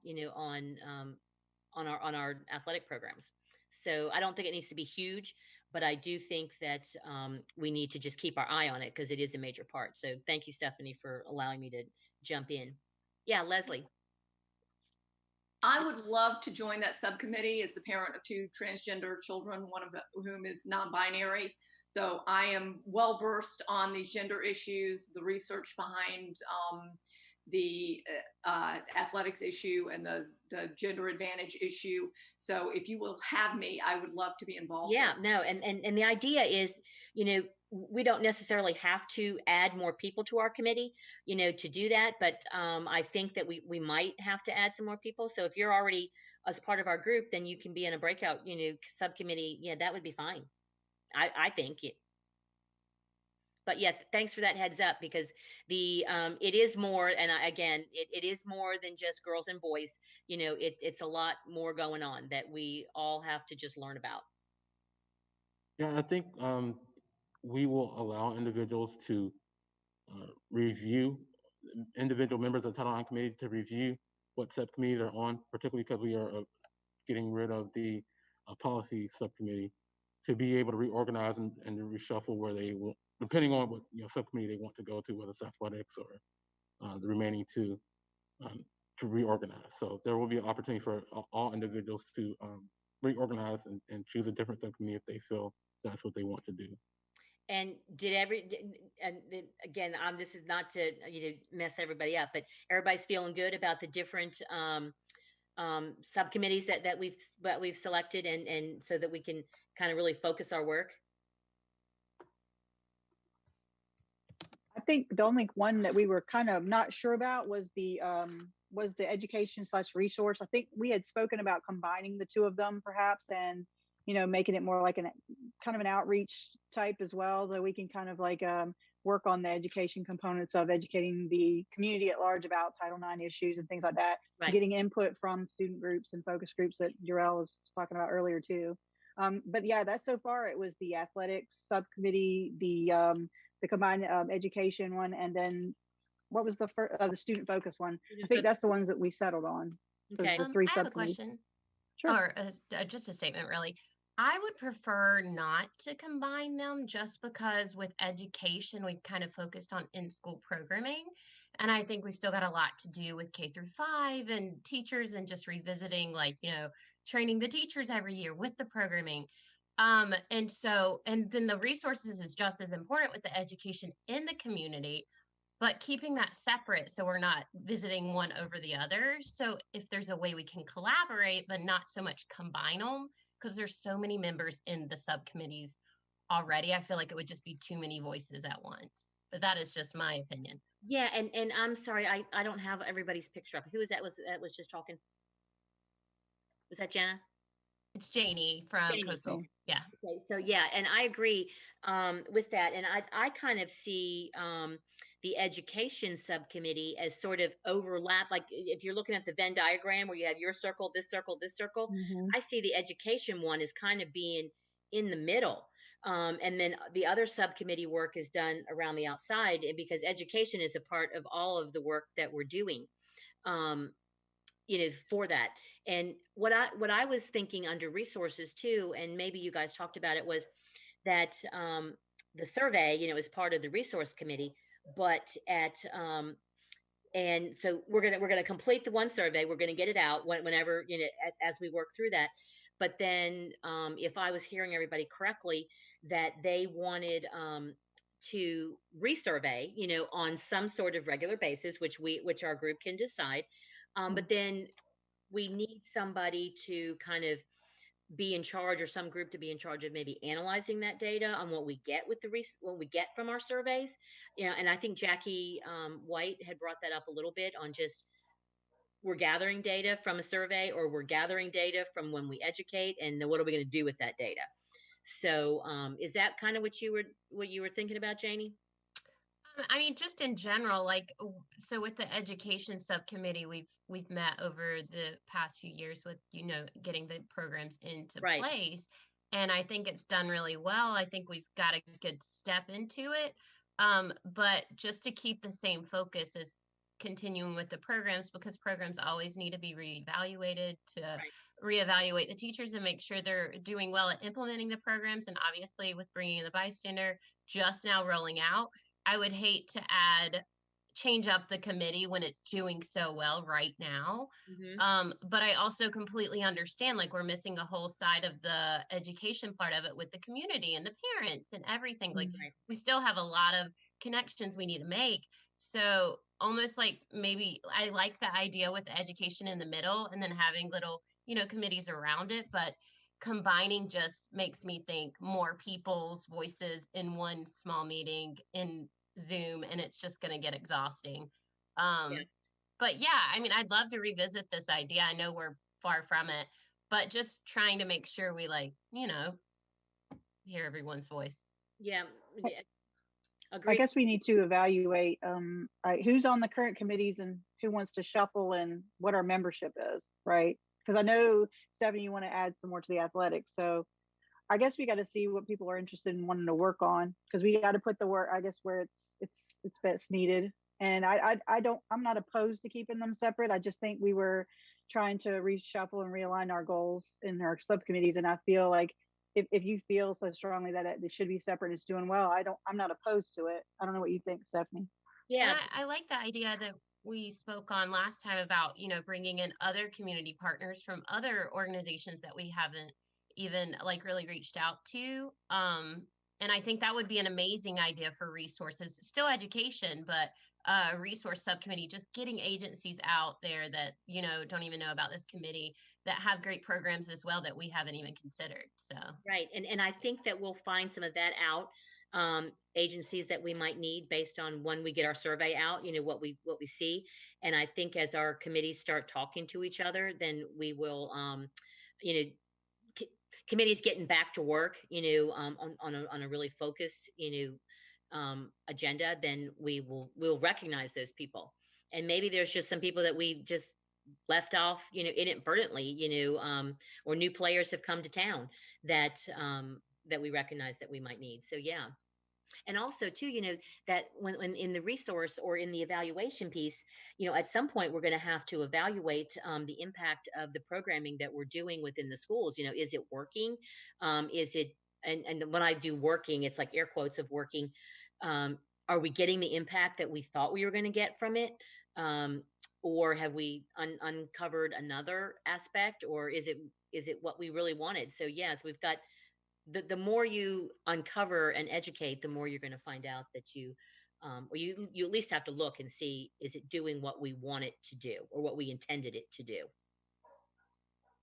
on our athletic programs. So I don't think it needs to be huge, but I do think that we need to just keep our eye on it, because it is a major part. So thank you, Stephanie, for allowing me to jump in. Yeah, Leslie. I would love to join that subcommittee as the parent of 2 transgender children, one of whom is non-binary. So I am well versed on these gender issues, the research behind the athletics issue and the gender advantage issue. So if you will have me, I would love to be involved. Yeah, no, and the idea is, we don't necessarily have to add more people to our committee, to do that. But I think that we might have to add some more people. So if you're already as part of our group, then you can be in a breakout, subcommittee. Yeah, that would be fine. I think. But yeah, thanks for that heads up, because it is more, and again, it is more than just girls and boys. It's a lot more going on that we all have to just learn about. Yeah, I think we will allow individuals to review, individual members of the Title IX committee to review what subcommittees are on, particularly because we are getting rid of the policy subcommittee, to be able to reorganize and reshuffle where they will, depending on what subcommittee they want to go to, whether it's athletics or the remaining 2, to reorganize. So there will be an opportunity for all individuals to reorganize and choose a different subcommittee if they feel that's what they want to do. And again, this is not to mess everybody up, but everybody's feeling good about the different subcommittees that we've selected, and so that we can kind of really focus our work. I think the only one that we were kind of not sure about was the education/resource. I think we had spoken about combining the 2 of them perhaps, and making it more like an kind of an outreach type as well, so we can kind of like work on the education components of educating the community at large about Title IX issues and things like that. Right. Getting input from student groups and focus groups that Jarrell was talking about earlier too. But yeah, that's so far it was the athletics subcommittee, the combined education one, and then what was the first, the student focus one? I think that's the ones that we settled on. Okay. The 3 I have a subcommittees. question, Sure. or just a statement, really. I would prefer not to combine them, just because with education, we've kind of focused on in-school programming. And I think we still got a lot to do with K-5 and teachers, and just revisiting, training the teachers every year with the programming. And then the resources is just as important with the education in the community, but keeping that separate so we're not visiting one over the other. So if there's a way we can collaborate, but not so much combine them, because there's so many members in the subcommittees already, I feel like it would just be too many voices at once. But that is just my opinion. Yeah, and I'm sorry, I don't have everybody's picture up. Who is that was just talking? Was that Jenna? It's Janie from Janie. Coastal. Yeah. Okay, so yeah, and I agree with that. And I kind of see the education subcommittee as sort of overlap. Like if you're looking at the Venn diagram where you have your circle, this circle, this circle, I see the education one as kind of being in the middle. And then the other subcommittee work is done around the outside, because education is a part of all of the work that we're doing. For that. And what I was thinking under resources too, and maybe you guys talked about it, was that the survey, is part of the resource committee, but and so we're gonna complete the one survey. We're gonna get it out whenever as we work through that. But then if I was hearing everybody correctly, that they wanted to resurvey, on some sort of regular basis, which our group can decide. But then we need somebody to kind of be in charge, or some group to be in charge of maybe analyzing that data on what we get with what we get from our surveys. And I think Jackie White had brought that up a little bit on just, we're gathering data from a survey, or we're gathering data from when we educate, and then what are we going to do with that data? So is that kind of what you were thinking about, Janie? I mean, just in general, like, so with the education subcommittee, we've met over the past few years with, getting the programs into place. And I think it's done really well. I think we've got a good step into it. But just to keep the same focus as continuing with the programs, because programs always need to be reevaluated, to reevaluate the teachers and make sure they're doing well at implementing the programs. And obviously with bringing in the bystander just now rolling out, I would hate to change up the committee when it's doing so well right now. But I also completely understand, like, we're missing a whole side of the education part of it with the community and the parents and everything. Like, we still have a lot of connections we need to make. So almost like, maybe I like the idea with the education in the middle and then having little, committees around it, but combining just makes me think more people's voices in one small meeting in Zoom, and it's just going to get exhausting. But yeah, I mean, I'd love to revisit this idea. I know we're far from it, but just trying to make sure we hear everyone's voice. Yeah. I guess we need to evaluate who's on the current committees and who wants to shuffle and what our membership is, right? Because I know, Stephanie, you want to add some more to the athletics. So I guess we got to see what people are interested in wanting to work on, because we got to put the work, I guess, where it's best needed. And I'm not opposed to keeping them separate. I just think we were trying to reshuffle and realign our goals in our subcommittees. And I feel like if you feel so strongly that it should be separate and it's doing well, I'm not opposed to it. I don't know what you think, Stephanie. Yeah. And I like the idea that we spoke on last time about, bringing in other community partners from other organizations that we haven't even really reached out to. And I think that would be an amazing idea for resources, still education, but resource subcommittee, just getting agencies out there that, don't even know about this committee, that have great programs as well that we haven't even considered. So right. And I think that we'll find some of that out, agencies that we might need based on when we get our survey out, what we see. And I think as our committees start talking to each other, then we will, committees getting back to work, on a really focused, agenda, then we'll recognize those people. And maybe there's just some people that we just left off, inadvertently, or new players have come to town that we recognize that we might need. So yeah. And also too, that when in the resource or in the evaluation piece, at some point we're going to have to evaluate the impact of the programming that we're doing within the schools. Is it working? Is it, and when I do working, it's like air quotes of working. Are we getting the impact that we thought we were going to get from it? Or have we uncovered another aspect, or is it what we really wanted? So yes, we've got the more you uncover and educate, the more you're going to find out that you at least have to look and see, is it doing what we want it to do or what we intended it to do?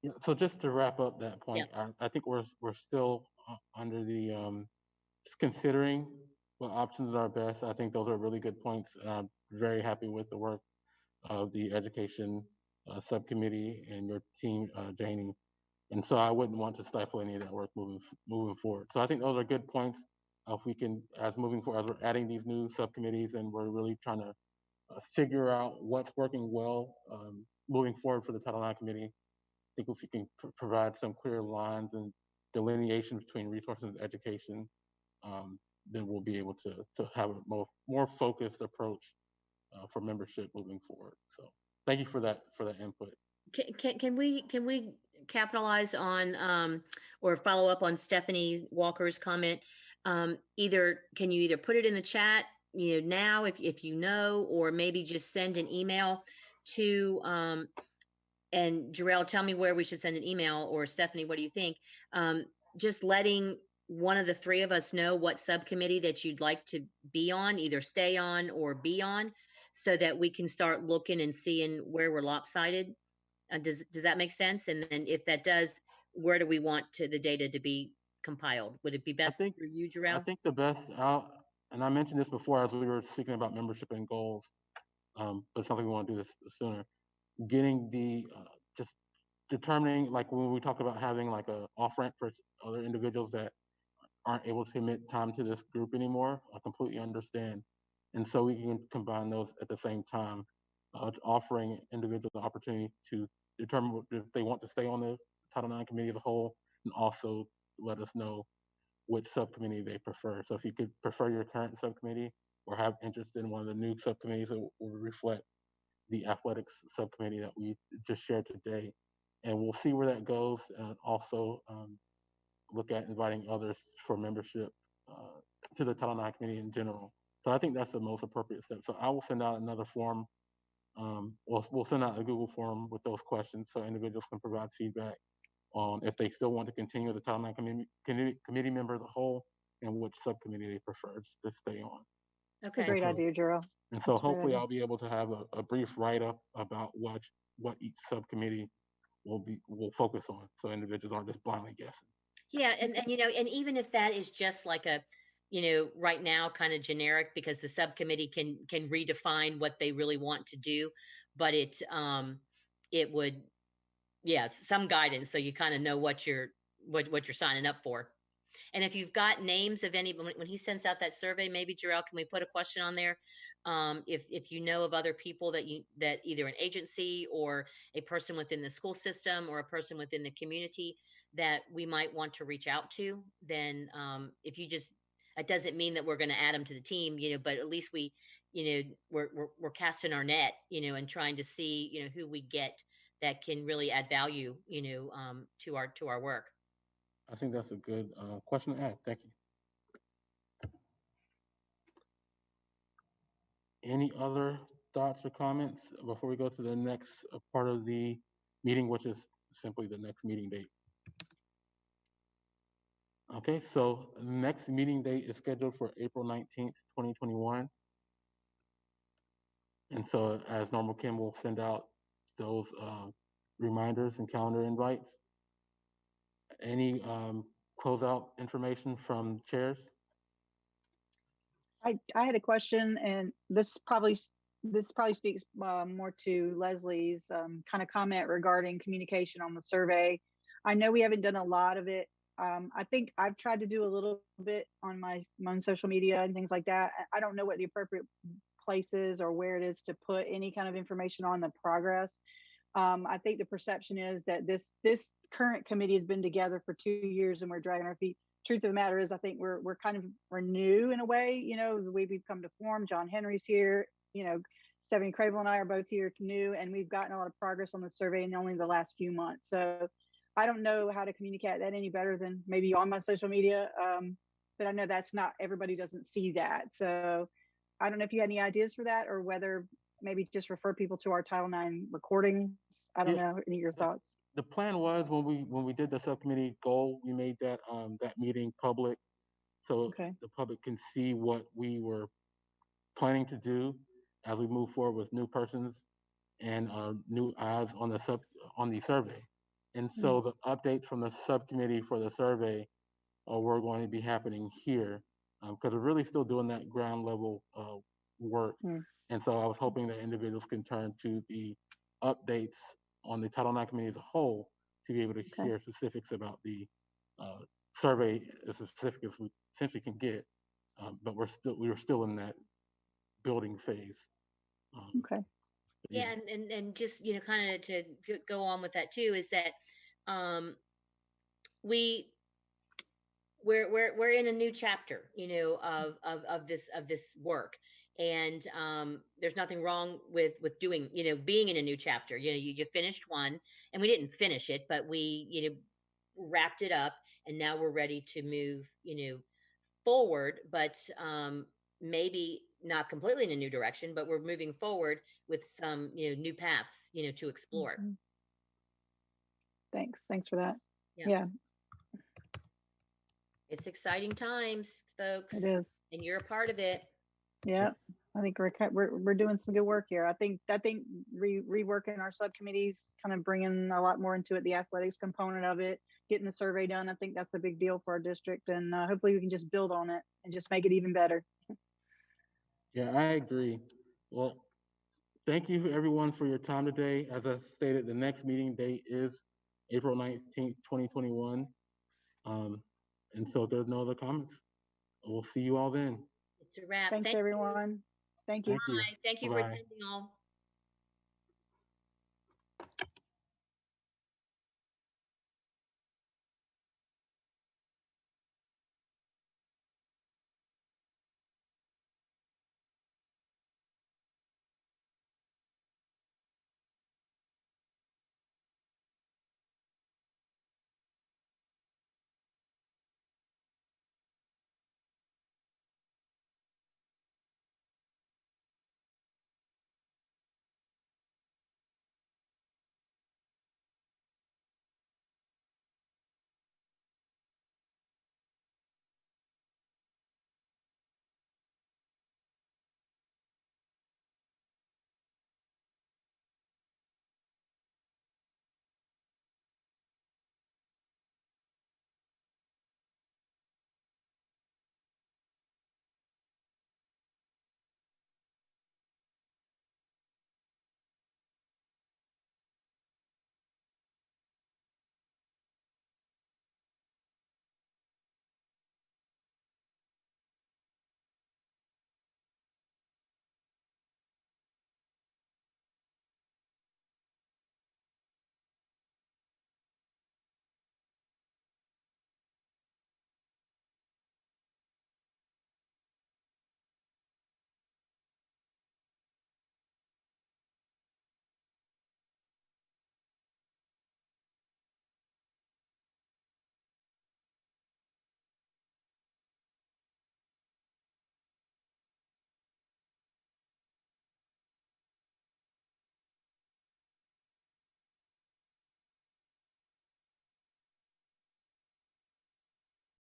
Yeah, so just to wrap up that point, I think we're still under the just considering what options are best. I think those are really good points. I'm very happy with the work of the education subcommittee and your team, Janie. And so I wouldn't want to stifle any of that work moving forward. So I think those are good points. If we can, as we're adding these new subcommittees and we're really trying to figure out what's working well moving forward for the Title IX committee, I think if we can provide some clear lines and delineation between resources and education, then we'll be able to have a more focused approach for membership moving forward. So thank you for that input. Can we capitalize on or follow up on Stephanie Walker's comment? Can you either put it in the chat, now if you know, or maybe just send an email to and Jarrell, tell me where we should send an email, or Stephanie, what do you think? Just letting one of the three of us know what subcommittee that you'd like to be on, either stay on or be on, so that we can start looking and seeing where we're lopsided. Does that make sense? And then if that does, where do we want the data to be compiled? Would it be I best think for you, I Jarrell? think the best out, and I mentioned this before as we were speaking about membership and goals, but something we want to do this sooner. Getting the just determining, like when we talked about having like a off ramp for other individuals that aren't able to commit time to this group anymore. I completely understand, and so we can combine those at the same time, offering individuals the opportunity to determine if they want to stay on the Title IX committee as a whole, and also let us know which subcommittee they prefer. So if you could prefer your current subcommittee or have interest in one of the new subcommittees that will reflect the athletics subcommittee that we just shared today. And we'll see where that goes, and also look at inviting others for membership to the Title IX committee in general. So I think that's the most appropriate step. So I will send out another form. We'll send out a Google form with those questions so individuals can provide feedback on if they still want to continue as a Title IX committee member as a whole, and which subcommittee they prefer to stay on. It's a Okay. great idea, Jarrell. And so That's a great hopefully idea. I'll be able to have a brief write-up about what each subcommittee will focus on, so individuals aren't just blindly guessing. Yeah, and you know, and even if that is just like a, you know, right now kind of generic, because the subcommittee can redefine what they really want to do, but it would, yeah, some guidance so you kind of know what you're signing up for. And if you've got names of any, when he sends out that survey, maybe Jarrell, can we put a question on there? If you know of other people that either an agency or a person within the school system or a person within the community that we might want to reach out to, then if you just, it doesn't mean that we're going to add them to the team, you know, but at least we, you know, we're casting our net, you know, and trying to see, you know, who we get that can really add value, you know, to our work. I think that's a good question to ask. Thank you. Any other thoughts or comments before we go to the next part of the meeting, which is simply the next meeting date? Okay, so the next meeting date is scheduled for April 19th, 2021. And so as normal, Kim will send out those reminders and calendar invites. Any closeout information from chairs? I had a question, and this probably speaks more to Leslie's kind of comment regarding communication on the survey. I know we haven't done a lot of it. I think I've tried to do a little bit on my own social media and things like that. I don't know what the appropriate place is or where it is to put any kind of information on the progress. I think the perception is that this current committee has been together for 2 years and we're dragging our feet. Truth of the matter is, I think we're new in a way. You know, the way we've come to form. John Henry's here. You know, Stephanie Cravel and I are both here new, and we've gotten a lot of progress on the survey in only the last few months. So I don't know how to communicate that any better than maybe on my social media. But I know that's not, everybody doesn't see that. So I don't know if you had any ideas for that, or whether maybe just refer people to our Title IX recordings. I don't know. Any of your thoughts? The plan was when we did the subcommittee goal, we made that that meeting public, so the public can see what we were planning to do as we move forward with new persons and new eyes on the survey. And so the updates from the subcommittee for the survey were going to be happening here, because we're really still doing that ground level work. And so I was hoping that individuals can turn to the updates on the Title IX committee as a whole to be able to hear specifics about the survey, as specific as we essentially can get. But we were still in that building phase. Yeah, and just, you know, kind of to go on with that too, is that we're in a new chapter, you know, of this work. And there's nothing wrong with doing, you know, being in a new chapter. You know, you finished one, and we didn't finish it, but we, you know, wrapped it up, and now we're ready to move, you know, forward. But maybe not completely in a new direction, but we're moving forward with some, you know, new paths, you know, to explore. Thanks for that. Yeah. It's exciting times, folks, It is. and you're a part of it. Yeah. I think we're doing some good work here. I think reworking our subcommittees, kind of bringing a lot more into it, the athletics component of it, getting the survey done. I think that's a big deal for our district, and hopefully we can just build on it and just make it even better. Yeah, I agree. Well, thank you everyone for your time today. As I stated, the next meeting date is April 19th, 2021. And so if there's no other comments, we'll see you all then. It's a wrap. Thanks, Thank you. everyone. Thank you. Thank you. Bye. Thank you for Bye-bye. attending all.